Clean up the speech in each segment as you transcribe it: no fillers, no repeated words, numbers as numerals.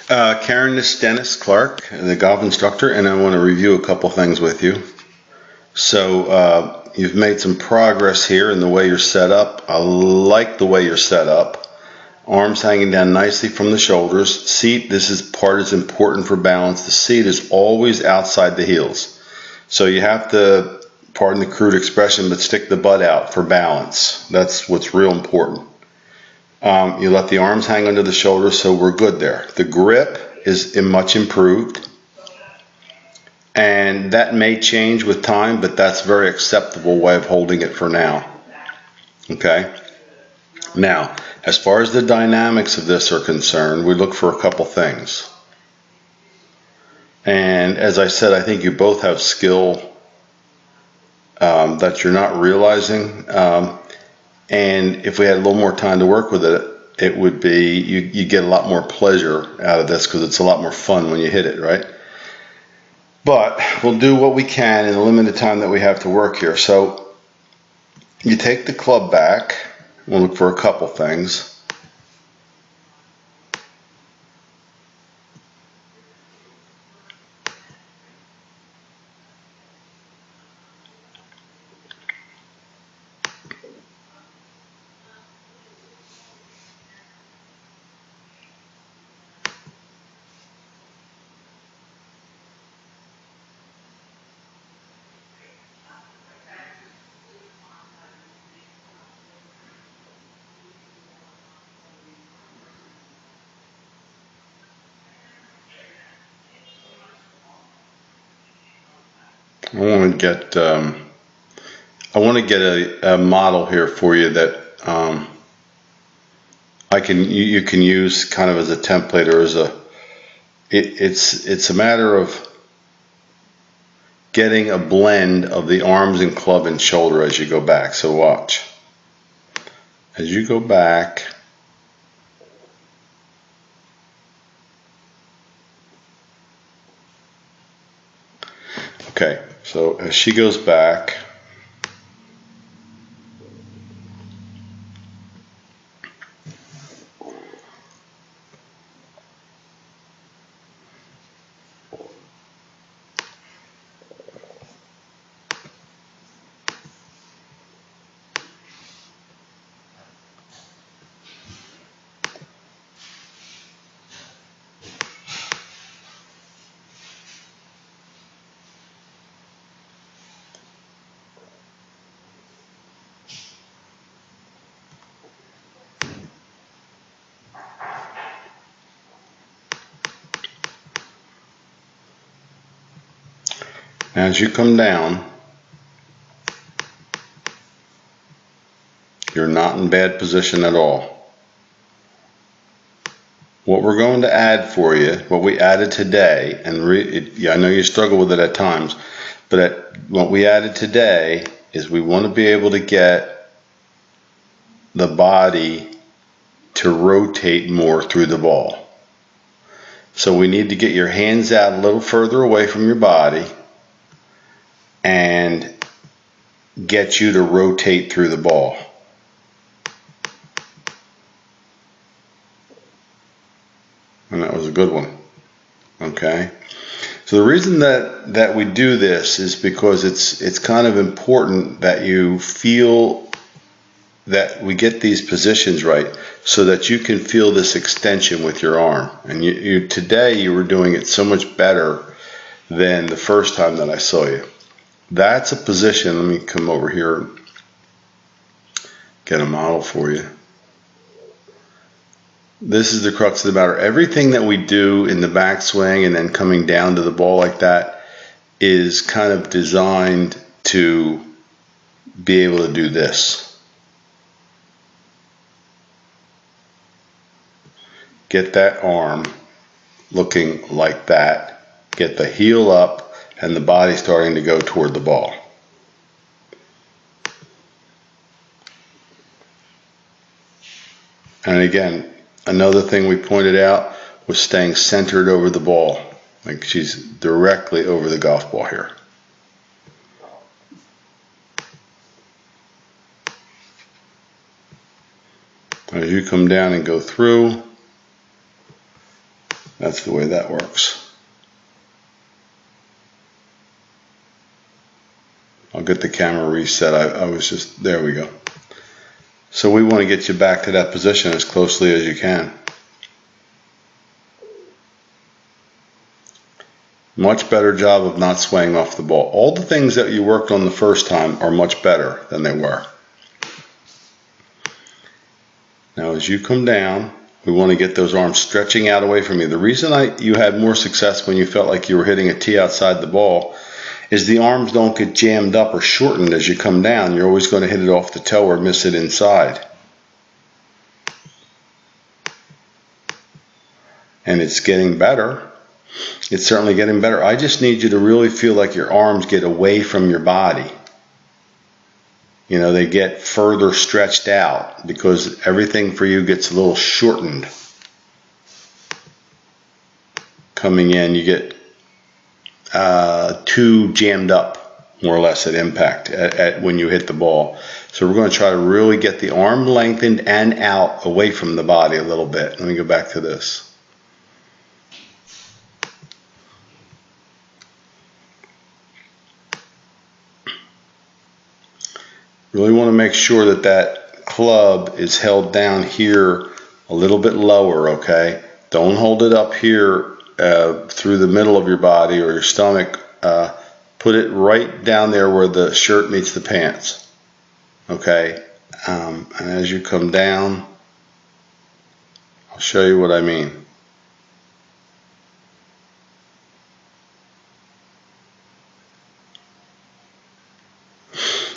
Karen, this is Dennis Clark, the golf instructor, and I want to review a couple things with you. So, you've made some progress here in the way you're set up. I like the way you're set up. Arms hanging down nicely from the shoulders. Seat, this is part is important for balance. The seat is always outside the heels. So you have to, pardon the crude expression, but stick the butt out for balance. That's what's real important. You let the arms hang under the shoulders, so we're good there. The grip is much improved, and that may change with time, but that's a very acceptable way of holding it for now. Okay? Now, as far as the dynamics of this are concerned, we look for a couple things. And as I said, I think you both have skill that you're not realizing. And if we had a little more time to work with it, it would be, you get a lot more pleasure out of this because it's a lot more fun when you hit it, right? But we'll do what we can in the limited time that we have to work here. So you take the club back. We'll look for a couple things. I want to get a model here for you that you can use kind of as a template or as it's a matter of getting a blend of the arms and club and shoulder as you go back. So watch. As you go back, okay, so as she goes back, as you come down, you're not in bad position at all. What we're going to add for you, what we added today, and I know you struggle with it at times, but what we added today is we want to be able to get the body to rotate more through the ball. So we need to get your hands out a little further away from your body and get you to rotate through the ball. And that was a good one. Okay. So the reason that we do this is because it's kind of important that you feel that we get these positions right so that you can feel this extension with your arm. And today you were doing it so much better than the first time that I saw you. That's a position. Let me come over here and get a model for you. This is the crux of the matter. Everything that we do in the backswing and then coming down to the ball like that is kind of designed to be able to do this. Get that arm looking like that. Get the heel up and the body starting to go toward the ball. And again, another thing we pointed out was staying centered over the ball. Like she's directly over the golf ball here. As you come down and go through, That's the way that works. I'll get the camera reset. I was just, there we go. So we want to get you back to that position as closely as you can. Much better job of not swaying off the ball. All the things that you worked on the first time are much better than they were. Now as you come down, we want to get those arms stretching out away from you. The reason you had more success when you felt like you were hitting a tee outside the ball is the arms don't get jammed up or shortened as you come down. You're always going to hit it off the toe or miss it inside. And it's getting better. It's certainly getting better. I just need you to really feel like your arms get away from your body. You know, they get further stretched out because everything for you gets a little shortened. Coming in, you get too jammed up, more or less, at impact when you hit the ball. So we're going to try to really get the arm lengthened and out away from the body a little bit. Let me go back to this. Really want to make sure that that club is held down here a little bit lower, okay? Don't hold it up here through the middle of your body or your stomach. Put it right down there where the shirt meets the pants, okay? And as you come down, I'll show you what I mean.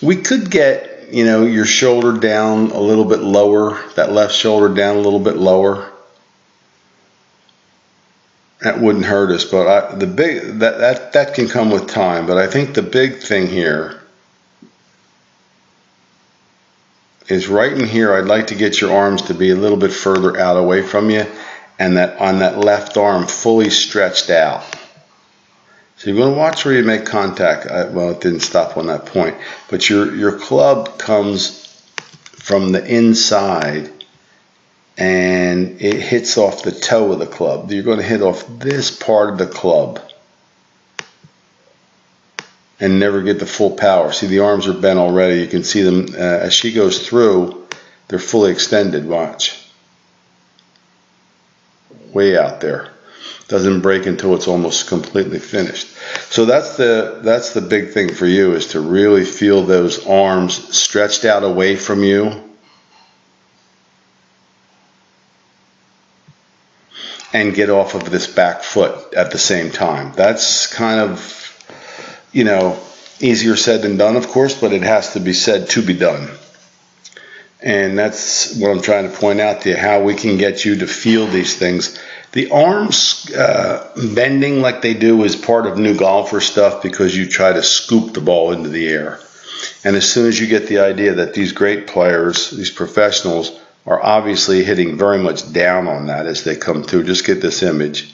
We could get, you know, your shoulder down a little bit lower, that left shoulder down a little bit lower. That wouldn't hurt us, but that can come with time. But I think the big thing here is right in here. I'd like to get your arms to be a little bit further out away from you, and that on that left arm fully stretched out. So you're going to watch where you make contact. Well, it didn't stop on that point, but your club comes from the inside and it hits off the toe of the club. You're going to hit off this part of the club and never get the full power. See, the arms are bent already. You can see them as she goes through, they're fully extended. Watch. Way out there. Doesn't break until it's almost completely finished. So that's the big thing for you, is to really feel those arms stretched out away from you and get off of this back foot at the same time. That's kind of, you know, easier said than done, of course, but it has to be said to be done. And that's what I'm trying to point out to you, how we can get you to feel these things. The arms bending like they do is part of new golfer stuff, because you try to scoop the ball into the air. And as soon as you get the idea that these great players, these professionals, are obviously hitting very much down on that as they come through, just get this image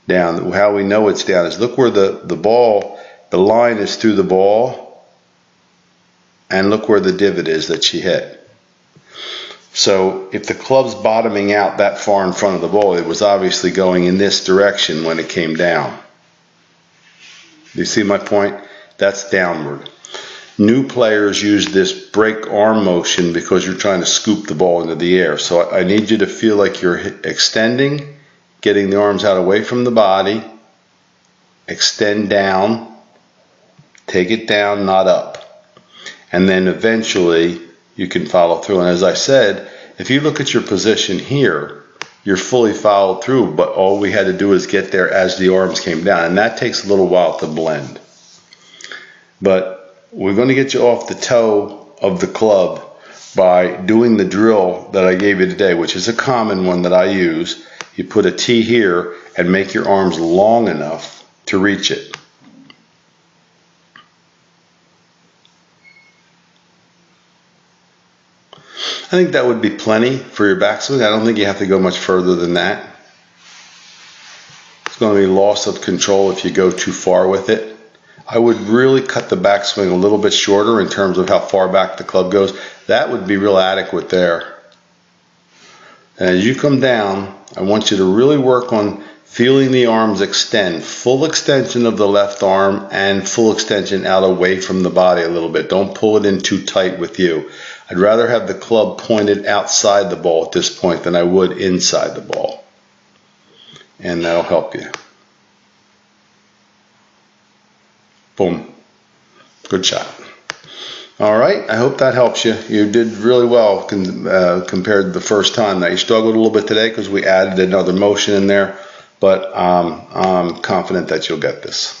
down. How we know it's down is look where the ball, the line is through the ball, and look where the divot is that she hit. So if the club's bottoming out that far in front of the ball, it was obviously going in this direction when it came down. Do you see my point? That's downward. New players use this break arm motion because you're trying to scoop the ball into the air. So I need you to feel like you're extending, getting the arms out away from the body, extend down, take it down, not up. And then eventually you can follow through. And as I said, if you look at your position here, you're fully followed through, but all we had to do is get there as the arms came down. And that takes a little while to blend. But we're going to get you off the toe of the club by doing the drill that I gave you today, which is a common one that I use. You put a tee here and make your arms long enough to reach it. I think that would be plenty for your backswing. I don't think you have to go much further than that. It's going to be loss of control if you go too far with it. I would really cut the backswing a little bit shorter in terms of how far back the club goes. That would be real adequate there. And as you come down, I want you to really work on Feeling the arms extend, full extension of the left arm and full extension out away from the body a little bit. Don't pull it in too tight with you. I'd rather have the club pointed outside the ball at this point than I would inside the ball. And that'll help you. Boom. Good shot. All right, I hope that helps you. You did really well compared to the first time. Now, you struggled a little bit today because we added another motion in there, but I'm confident that you'll get this.